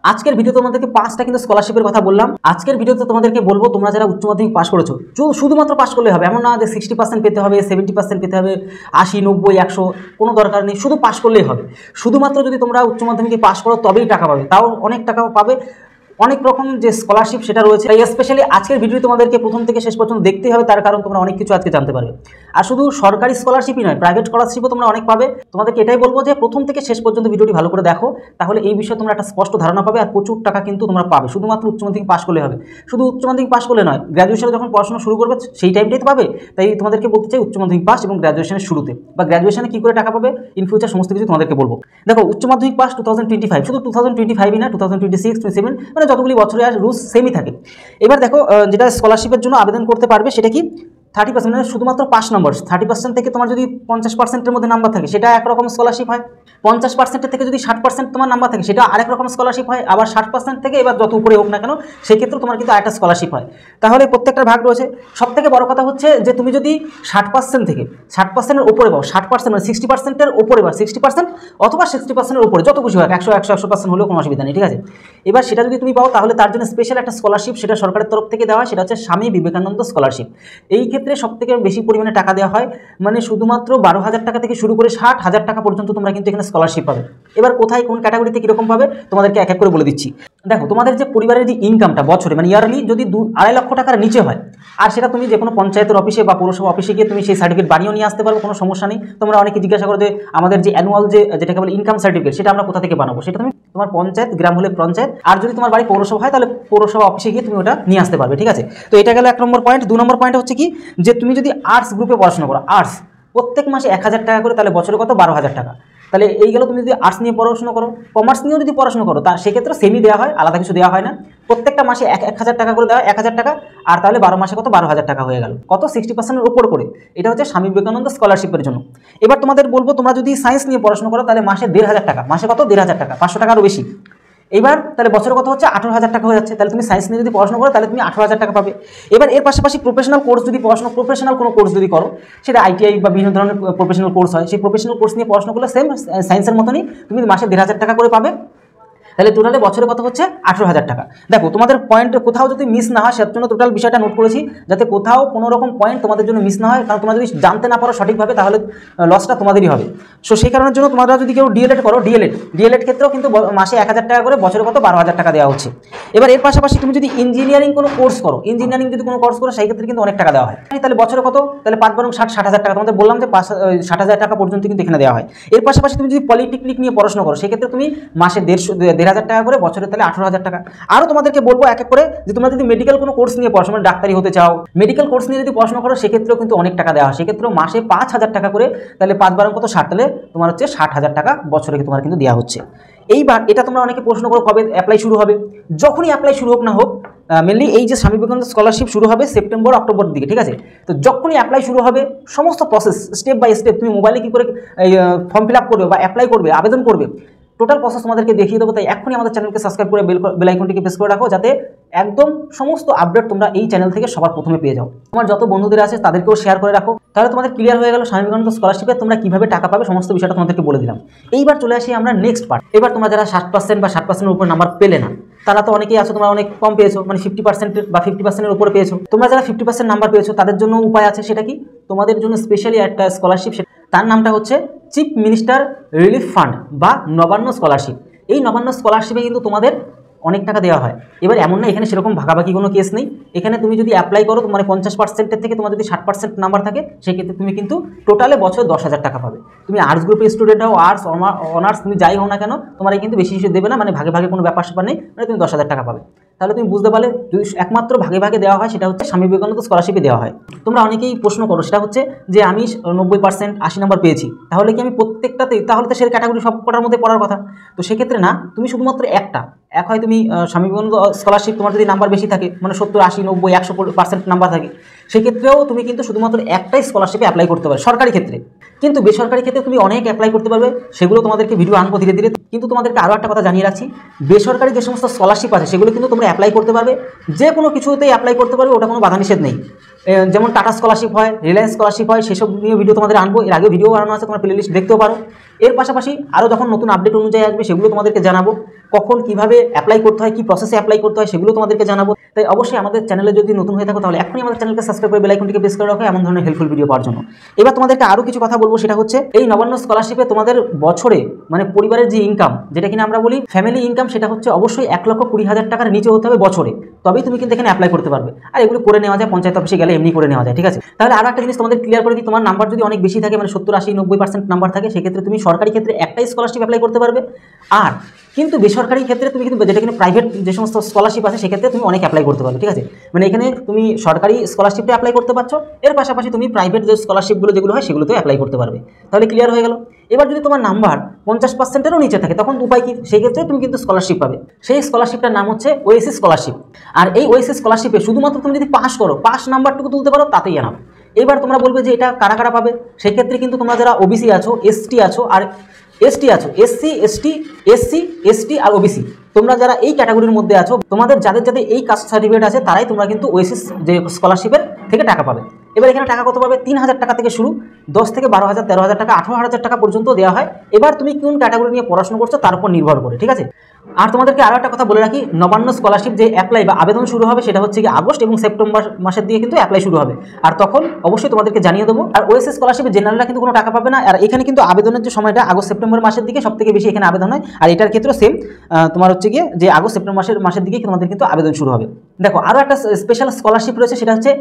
আজকের ভিডিওতে তোমাদেরকে 5টা কিন্তু স্কলারশিপের কথা বললাম। আজকের ভিডিওতে তোমাদেরকে বলবো তোমরা যারা উচ্চ মাধ্যমিক পাস করেছো শুধুমাত্র পাস করলে হবে, এমন না যে 60% পেতে হবে, 70% পেতে হবে, 80, 90, 100 কোনো দরকার নেই, শুধু পাস করলেই হবে। শুধুমাত্র যদি তোমরা উচ্চ মাধ্যমিকে পাস করো তবেই টাকা পাবে, তাও অনেক টাকা পাবে। অনেক রকম যে স্কলারশিপ সেটা রয়েছে, তাই স্পেশালি আজকের ভিডিও তোমাদেরকে প্রথম থেকে শেষ পর্যন্ত দেখতেই হবে, তার কারণ তোমরা অনেক কিছু আজকে জানতে পারবে। আর শুধু সরকারি স্কলারশিপই নয়, প্রাইভেট স্কলারশিপও তোমরা অনেক পাবে। তোমাদেরকে এটাই বলবো যে প্রথম থেকে শেষ পর্যন্ত ভিডিওটি ভালো করে দেখো, তাহলে এই বিষয়ে তোমরা একটা স্পষ্ট ধারণা পাবে। আর প্রচুর টাকা কিন্তু তোমরা পাবে শুধুমাত্র উচ্চ মাধ্যমিক পাস করলে হবে। শুধু উচ্চ মাধ্যমিক পাস করলে নয়, গ্র্যাজুয়েশনে যখন পড়াশোনা শুরু করবে সেই টাইমটাই তো পাবে। তাই তোমাদেরকে বলতে চাই উচ্চ মাধ্যমিক পাস এবং গ্র্যাজুয়েশনের শুরুতে বা গ্র্যাজুয়েশনে কী করে টাকা পাবে ইন ফিউচার সমস্ত কিছু তোমাদেরকে বলবো। দেখো, উচ্চ মাধ্যমিক পাস 2025, শুধু 2025ই না, 2026, 27 মানে যতগুলি বছরে আর রুলস সেমই থাকে। এবার দেখো, যেটা স্কলারশিপের জন্য আবেদন করতে পারবে সেটা কি 30%, মানে শুধুমাত্র পাস নম্বর। 30% থেকে তোমার যদি 50%-এর মধ্যে নাম্বার থাকে সেটা একরকম স্কলারশিপ হয়। 50% থেকে যদি 60% তোমার নাম্বার থাকে সেটা আরেক রকম স্কলারশিপ হয়। আবার 60% থেকে এবার যত উপরে হোক না কেন সেক্ষেত্রে তোমার কিন্তু আরেকটা স্কলারশিপ হয়। তাহলে প্রত্যেকটার ভাগ রয়েছে। সবথেকে বড় কথা হচ্ছে যে তুমি যদি 60% থেকে 60%-এর উপরে পাও, 60% মানে 60%-এর উপরে বা 60% অথবা 60%-এর উপরে যত খুশি হয়, 100% হলেও কোনো অসুবিধা নেই, ঠিক আছে। এবার সেটা যদি তুমি পাও তাহলে তার জন্য স্পেশাল একটা স্কলারশিপ সেটা সরকারের তরফ থেকে দেওয়া হয়, সেটা হচ্ছে স্বামী বিবেকানন্দ স্কলারশিপ। এই ক্ষেত্রে সবথেকে বেশি পরিমাণে টাকা দেওয়া হয়, মানে শুধুমাত্র 12,000 টাকা থেকে শুরু করে 60,000 টাকা পর্যন্ত তোমরা কিন্তু এখানে স্কলারশিপ পাবে। এবার কোথায় কোন ক্যাটাগরিতে কীরকম পাবে তোমাদেরকে এক এক করে বলে দিচ্ছি। দেখো, তোমাদের যে পরিবারের যে ইনকামটা বছরে মানে ইয়ারলি যদি 2-2.5 লক্ষ টাকার নিচে হয়, আর সেটা তুমি যে কোনো পঞ্চায়েতের অফিসে বা পৌরসভা অফিসে গিয়ে তুমি সেই সার্টিফিকেট বানিয়েও নিয়ে আসতে পারো, কোনো সমস্যা নেই। তোমরা অনেকে জিজ্ঞাসা করো যে আমাদের যে অ্যানুয়াল যেটাকে বলে ইনকাম সার্টিফিকেট সেটা আমরা কোথা থেকে বানাবো, সেটা তুমি তোমার পঞ্চায়েত, গ্রাম হলে পঞ্চায়েত, আর যদি তোমার বাড়ি পৌরসভা হয় তাহলে পৌরসভা অফিসে গিয়ে তুমি ওটা নিয়ে আসতে পারবে, ঠিক আছে। তো এটা গেল 1 নম্বর পয়েন্ট। 2 নম্বর পয়েন্ট হচ্ছে কি, যে তুমি যদি আর্টস গ্রুপে পড়াশোনা করো, আর্টস প্রত্যেক মাসে 1,000 টাকা করে, তাহলে বছরে কত 12,000 টাকা। তাহলে এই গেল তুমি যদি আর্টস নিয়ে পড়াশোনা করো। কমার্স নিয়েও যদি পড়াশোনা করো তা সেক্ষেত্রে সেমই দেওয়া হয়, আলাদা কিছু দেওয়া হয় না। প্রত্যেকটা মাসে 1,000 টাকা করে দেওয়া হয়, 1,000 টাকা। আর তাহলে 12 মাসে কত 12,000 টাকা হয়ে গেল, কত 60%-এর উপর করে। এটা হচ্ছে স্বামী বিবেকানন্দ স্কলারশিপের জন্য। এবার তোমাদের বলবো, তোমরা যদি সায়েন্স নিয়ে পড়াশোনা করো তাহলে মাসে 1,500 টাকা, মাসে কত 1,500 টাকা, 500 টাকারও বেশি। এবার তাহলে বছরে কত হচ্ছে 18,000 টাকা হয়ে যাচ্ছে। তাহলে তুমি সায়েন্স নিয়ে যদি পড়াশোনা করো তাহলে তুমি 18,000 টাকা পাবে। এবার এর পাশাপাশি প্রফেশনাল কোর্স যদি প্রফেশনাল কোনো কোর্স যদি করো, সেটা ITI বা বিভিন্ন ধরনের প্রফেশনাল কোর্স হয়, সেই প্রফেশনাল কোর্স নিয়ে পড়াশোনা করলে সেম সায়েন্সের মতনই তুমি মাসে 1,500 টাকা করে পাবে। তাহলে টোটালে বছরে কত হচ্ছে 18,000 টাকা। দেখো, তোমাদের পয়েন্ট কোথাও যদি মিস না হয়, সের জন্য টোটাল বিষয়টা নোট করেছি, যাতে কোথাও কোনো রকম পয়েন্ট তোমাদের জন্য মিস না হয়। কারণ তোমরা যদি জানতে না পারো সঠিকভাবে তাহলে লসটা তোমাদেরই হবে। সো সেই কারণের জন্য তোমরা যদি কেউ ডিএলএড করো, ডিএলএড ক্ষেত্রেও কিন্তু মাসে 1,000 টাকা করে, বছরে কত 12,000 টাকা দেওয়া হচ্ছে। এবার এর পাশাপাশি তুমি যদি ইঞ্জিনিয়ারিং কোনো কোর্স করো, সেই ক্ষেত্রে কিন্তু অনেক টাকা দেওয়া হয়। তাহলে বছরে কত, তাহলে 5 × 60,000 টাকা। তোমাদের বললাম যে 60,000 টাকা পর্যন্ত কিন্তু এখানে দেওয়া হয়। এর পাশাপাশি তুমি যদি পলিটেকনিক নিয়ে পড়াশোনা করো সেক্ষেত্রে তুমি মাসে 1,500 টাকা করে, বছরে তাহলে 18,000 টাকা। আরও তোমাদেরকে বলবো এক এক করে, যে তোমরা যদি মেডিকেল কোনো কোর্স নিয়ে পড়াশোনা, ডাক্তারি হতে চাও, মেডিকেল কোর্স নিয়ে যদি পড়াশোনা করো সেক্ষেত্রেও কিন্তু অনেক টাকা দেওয়া হয়। সেক্ষেত্রেও মাসে 5,000 টাকা করে, তাহলে 5 × কত 60, তাহলে তোমার হচ্ছে 60,000 টাকা বছরে তোমার কিন্তু দেওয়া হচ্ছে। এইবার এটা তোমরা অনেকে প্রশ্ন করো কবে অ্যাপ্লাই শুরু হবে। যখনই অ্যাপ্লাই শুরু হোক না হোক, মেনলি এই যে স্বামী বিবেকানন্দ স্কলারশিপ শুরু হবে সেপ্টেম্বর অক্টোবর দিকে, ঠিক আছে। তো যখনই অ্যাপ্লাই শুরু হবে সমস্ত প্রসেস স্টেপ বাই স্টেপ তুমি মোবাইলে কী করে ফর্ম ফিল আপ করবে বা অ্যাপ্লাই করবে, আবেদন করবে, টোটাল প্রসেস তোমাদেরকে দেখিয়ে দেবো। তাই এখনই আমাদের চ্যানেলকে সাবস্ক্রাইব করে বেল আইকনটিকে প্রেস করে রাখো, যাতে একদম সমস্ত আপডেট তোমরা এই চ্যানেল থেকে সবার প্রথমে পেয়ে যাও। তোমার যত বন্ধুদের আছে তাদেরকেও শেয়ার করে রাখো, তাহলে তোমাদের ক্লিয়ার হয়ে গেল স্বামী বিবেকানন্দ স্কলারশিপে তোমরা কীভাবে টাকা পাবে, সমস্ত বিষয়টা তোমাদেরকে বলে দিলাম। এইবার চলে আসি আমরা নেক্সট পার্ট। এবার তোমরা যারা 60% বা 60%-এর উপর নাম্বার পেলে না, তারা তো অনেকেই আছো, তোমরা অনেক কম পেয়েছো, মানে 50% বা 50%-এর উপরে পেয়েছো। তোমরা যারা 50% নাম্বার পেয়েছো তাদের জন্য উপায় আছে। সেটা কি, তোমাদের জন্য স্পেশালি একটা স্কলারশিপ, তার নামটা হচ্ছে চিফ মিনিস্টার রিলিফ ফান্ড বা নবান্ন স্কলারশিপ। এই নবান্ন স্কলারশিপে কিন্তু তোমাদের অনেক টাকা দেওয়া হয়। এবার এমন না এখানে সেরকম ভাগাভাগি কোনো কেস নেই। এখানে তুমি যদি অ্যাপ্লাই করো, মানে 50%-এর থেকে তোমার যদি 60% নাম্বার থাকে, সেক্ষেত্রে তুমি কিন্তু টোটালে বছর 10,000 টাকা পাবে। তুমি আর্টস গ্রুপের স্টুডেন্ট হও, আর্টস অনার্স তুমি যাই হও না কেন, তোমার কিন্তু বেশি কিছু দেবে না, মানে ভাগে ভাগে কোনো ব্যাপার স্যাপার নেই, মানে তুমি 10,000 টাকা পাবে। তাহলে তুমি বুঝতে পারলে, যদি একমাত্র ভাগে ভাগে দেওয়া হয় সেটা হচ্ছে স্বামী বিবেকানন্দ স্কলারশিপে দেওয়া হয়। তোমরা অনেকেই প্রশ্ন করো, সেটা হচ্ছে যে আমি 90%, 80 নাম্বার পেয়েছি, তাহলে কি আমি প্রত্যেকটাতে, তাহলে তো সে ক্যাটাগরি সব কটার মধ্যে পড়ার কথা। তো সেক্ষেত্রে না, তুমি শুধুমাত্র এক হয় তুমি স্বামী বিবেকানন্দ স্কলারশিপ, তোমার যদি নাম্বার বেশি থাকে, মানে 70, 80, 90, 100% নাম্বার থাকে, সেক্ষেত্রেও তুমি কিন্তু শুধুমাত্র একটাই স্কলারশিপে অ্যাপ্লাই করতে পারো সরকারি ক্ষেত্রে। কিন্তু বেসরকারি ক্ষেত্রে তুমি অনেক অ্যাপ্লাই করতে পারবে, সেগুলো তোমাদেরকে ভিডিও আনবো ধীরে ধীরে। কিন্তু তোমাদেরকে আরও একটা কথা জানিয়ে রাখছি, বেসরকারি যে সমস্ত স্কলারশিপ আছে সেগুলো কিন্তু তোমরা অ্যাপ্লাই করতে পারবে, যে কোনো কিছুতেই অ্যাপ্লাই করতে পারবে, ওটা কোনো বাধা নিষেধ নেই। যেমন টাটা স্কলারশিপ হয়, রিলায়েন্স স্কলারশিপ হয়, সেসব নিয়ে ভিডিও তোমাদের আনবো, এর আগে ভিডিও বানানো আছে, তোমার প্লে লিস্ট দেখতেও পারো। এর পাশাপাশি আরও যখন নতুন আপডেট অনুযায়ী আসবে সেগুলো তোমাদেরকে জানাবো। কখন কিভাবে অ্যাপ্লাই করতে হয়, কি প্রসেসে অ্যাপ্লাই করতে হয় সেগুলো তোমাদেরকে জানাবো। তাই অবশ্যই আমাদের চ্যানেলে যদি নতুন হয়ে থাকো তাহলে এখনই আমাদের চ্যানেলকে সাবস্ক্রাইব করে বেল আইকনটিকে প্রেস করে রাখো এমন ধরনের হেল্পফুল ভিডিও পাওয়ার জন্য। এবার তোমাদেরকে আরও কিছু কথা বলবো, সেটা হচ্ছে এই নবান্ন স্কলারশিপে তোমাদের বছরে মানে পরিবারের যে ইনকাম, যেটা কিনা আমরা বলি ফ্যামিলি ইনকাম, সেটা হচ্ছে অবশ্যই 1,20,000 টাকার নিচে হতে হবে বছরে, তবেই তুমি কিন্তু এখানে অ্যাপ্লাই করতে পারবে। আর এগুলো করে নেওয়া যায় পঞ্চায়েত অফিসে গেলে, এমনি করে নেওয়া যায়, ঠিক আছে। তাহলে আরও একটা জিনিস তোমাদের ক্লিয়ার করে দিই, তোমার নাম্বার যদি অনেক বেশি থাকে, মানে 70, 80, 90% নাম্বার থাকে, সেক্ষেত্রে তুমি সরকারি ক্ষেত্রে একটাই স্কলারশিপ অ্যাপ্লাই করতে পারবে। আর কিন্তু বেসরকারি ক্ষেত্রে তুমি কিন্তু যেটা কিন্তু প্রাইভেট যে সমস্ত স্কলারশিপ আছে সেক্ষেত্রে তুমি অনেক অ্যাপ্লাই করতে পারবে, ঠিক আছে। মানে এখানে তুমি সরকারি স্কলারশিপটা অ্যাপ্লাই করতে পারছো, এর পাশাপাশি তুমি প্রাইভেট যে স্কলারশিপগুলো যেগুলো হয় সেগুলোতেও অ্যাপ্লাই করতে পারবে। তাহলে ক্লিয়ার হয়ে গেল। এবার যদি তোমার নাম্বার 50%-এরও নিচে থাকে তখন উপায় কি, সেই ক্ষেত্রে তুমি কিন্তু স্কলারশিপ পাবে। সেই স্কলারশিপটার নাম হচ্ছে ওএসসি স্কলারশিপ। আর এই ওএসসি স্কলারশিপে শুধুমাত্র তুমি যদি পাস করো, পাস নাম্বারটুকু তুলতে পারো, তাতেই এনাফ। এবার তোমরা বলবে যে এটা কারা কারা পাবে, সেক্ষেত্রে কিন্তু তোমরা যারা ওবিসি আছো, এসটি আছো আর এসটি আছো, এসসি আর ওবিসি, তোমরা যারা এই ক্যাটাগরির মধ্যে আছো, তোমাদের যাদের যাদের এই কাস্ট সার্টিফিকেট আছে তারাই তোমরা কিন্তু ওএসসি যে স্কলারশিপের থেকে টাকা পাবে। এবার এখানে টাকা কত পাবে, 3,000 টাকা থেকে শুরু, 10 থেকে 12,000, 13,000 টাকা, 18,000 টাকা পর্যন্ত দেওয়া হয়। এবার তুমি কোন ক্যাটাগরি নিয়ে পড়াশোনা করছো তার উপর নির্ভর করে, ঠিক আছে। আর তোমাদেরকে আরও একটা কথা বলে রাখি, নবান্ন স্কলারশিপ যে অ্যাপ্লাই বা আবেদন শুরু হবে সেটা হচ্ছে কি আগস্ট এবং সেপ্টেম্বর মাসের দিয়ে কিন্তু অ্যাপ্লাই শুরু হবে, আর তখন অবশ্যই তোমাদেরকে জানিয়ে দেবো। আর ওএসসি স্কলারশিপে জেনারেলরা কিন্তু কোনো টাকা পাবে না। আর এখানে কিন্তু আবেদনের যে সময়টা আগস্ট সেপ্টেম্বর মাসের দিকে সব থেকে বেশি এখানে আবেদন হয়, আর এটার ক্ষেত্রে সেম তোমার হচ্ছে গিয়ে যে আগস্ট সেপ্টেম্বর মাসের দিকে তোমাদের কিন্তু আবেদন শুরু হবে। দেখো আরও একটা স্পেশাল স্কলারশিপ রয়েছে, সেটা হচ্ছে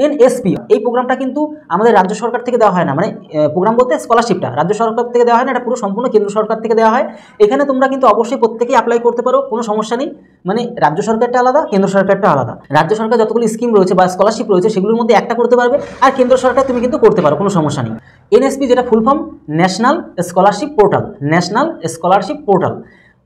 এনএসপি। এই প্রোগ্রামটা কিন্তু আমাদের রাজ্য সরকার থেকে দেওয়া হয় না, মানে প্রোগ্রাম বলতে স্কলারশিপটা রাজ্য সরকার থেকে দেওয়া হয় না, এটা পুরো সম্পূর্ণ কেন্দ্র সরকার থেকে দেওয়া হয়। এখানে তোমরা কিন্তু অবশ্যই প্রত্যেকেই অ্যাপ্লাই করতে পারো, কোনো সমস্যা নেই। মানে রাজ্য সরকারটা আলাদা, কেন্দ্র সরকারটা আলাদা। রাজ্য সরকার যতগুলো স্কিম রয়েছে বা স্কলারশিপ রয়েছে সেগুলোর মধ্যে একটা করতে পারবে, আর কেন্দ্র সরকার তুমি কিন্তু করতে পারো, কোনো সমস্যা নেই। এনএসপি যেটা full form national scholarship portal, national scholarship portal.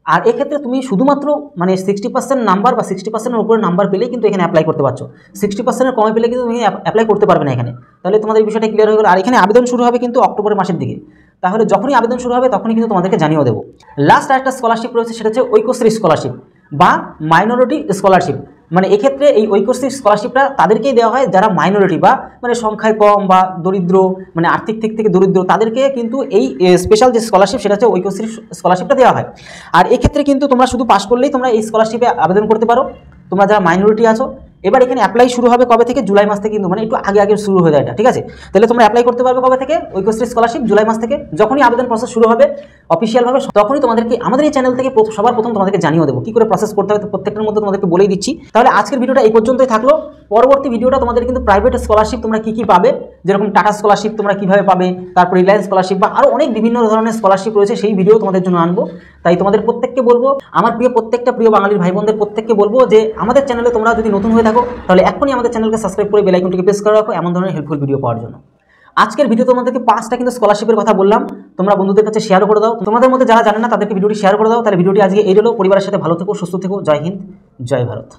আর এক্ষেত্রে তুমি শুধুমাত্র মানে 60% নাম্বার বা 60%-এর উপরে নাম্বার পেলেই কিন্তু এখানে অ্যাপ্লাই করতে পারছো। 60%-এর কমে পেলে কিন্তু তুমি অ্যাপ্লাই করতে পারবে না এখানে। তাহলে তোমাদের এই বিষয়টা ক্লিয়ার হয়ে গেল। আর এখানে আবেদন শুরু হবে কিন্তু অক্টোবর মাসের দিকে, তাহলে যখনই আবেদন শুরু হবে তখনই কিন্তু তোমাদেরকে জানিয়ে দেবো। লাস্ট আরেকটা স্কলারশিপ রয়েছে, সেটা হচ্ছে ঐক্যশ্রী স্কলারশিপ বা মাইনরিটি স্কলারশিপ। মানে এক্ষেত্রে এই ঐক্যশ্রী স্কলারশিপটা তাদেরকেই দেওয়া হয় যারা মাইনরিটি বা মানে সংখ্যায় কম বা দরিদ্র, মানে আর্থিক দিক থেকে দরিদ্র, তাদেরকে কিন্তু এই স্পেশাল যে স্কলারশিপ সেটা হচ্ছে ঐক্যশ্রী স্কলারশিপটা দেওয়া হয়। আর এক্ষেত্রে কিন্তু তোমরা শুধু পাস করলেই তোমরা এই স্কলারশিপে আবেদন করতে পারো, তোমরা যারা মাইনরিটি আছো। এবার এখানে অ্যাপ্লাই শুরু হবে কবে থেকে, জুলাই মাস থেকে, কিন্তু মানে একটু আগে শুরু হয়ে যায় এটা, ঠিক আছে। তাহলে তোমরা অ্যাপ্লাই করতে পারবে কবে থেকে, ঐক্যশ্রী স্কলারশিপ জুলাই মাস থেকে। যখনই আবেদন প্রসেস শুরু হবে অফিসিয়ালভাবে, তখনই তোমাদেরকে আমাদের এই চ্যানেল থেকে সবার প্রথম তোমাদেরকে জানিয়ে দেবো কী করে প্রসেস করতে হবে, প্রত্যেকটার মধ্যে তোমাদেরকে বলেই দিচ্ছি। তাহলে আজকের ভিডিওটা এই পর্যন্তই থাকলো। পরবর্তী ভিডিওটা তোমাদের কিন্তু প্রাইভেট স্কলারশিপ তোমরা কী পাবে, যেরকম টাটা স্কলারশিপ তোমরা কীভাবে পাবে, তারপর রিলায়েন্স স্কলারশিপ বা আরও অনেক বিভিন্ন ধরনের স্কলারশিপ রয়েছে, সেই ভিডিও তোমাদের জন্য আনবো। তাই তোমাদের প্রত্যেককে বলবো, আমার প্রত্যেকটা প্রিয় বাঙালির ভাই বোনদের প্রত্যেককে বলবো যে আমাদের চ্যানেলে তোমরা যদি নতুন হয়ে থাকো তাহলে এখনই আমাদের চ্যানেলকে সাবস্ক্রাইব করে বেল আইকনটিকে প্রেস করে রাখো এমন ধরনের হেল্পফুল ভিডিও পাওয়ার জন্য। আজকের ভিডিও তোমাদেরকে 5টা কিন্তু স্কলারশিপের কথা বললাম, তোমরা বন্ধুদের কাছে শেয়ার করে দাও। তোমাদের মধ্যে যারা জানে না তাদেরকে ভিডিওটি শেয়ার করে দাও। তাহলে ভিডিওটি আজকে এই হলো। পরিবারের সাথে ভালো থেকো, সুস্থ থেকো। জয় হিন্দ, জয় ভারত।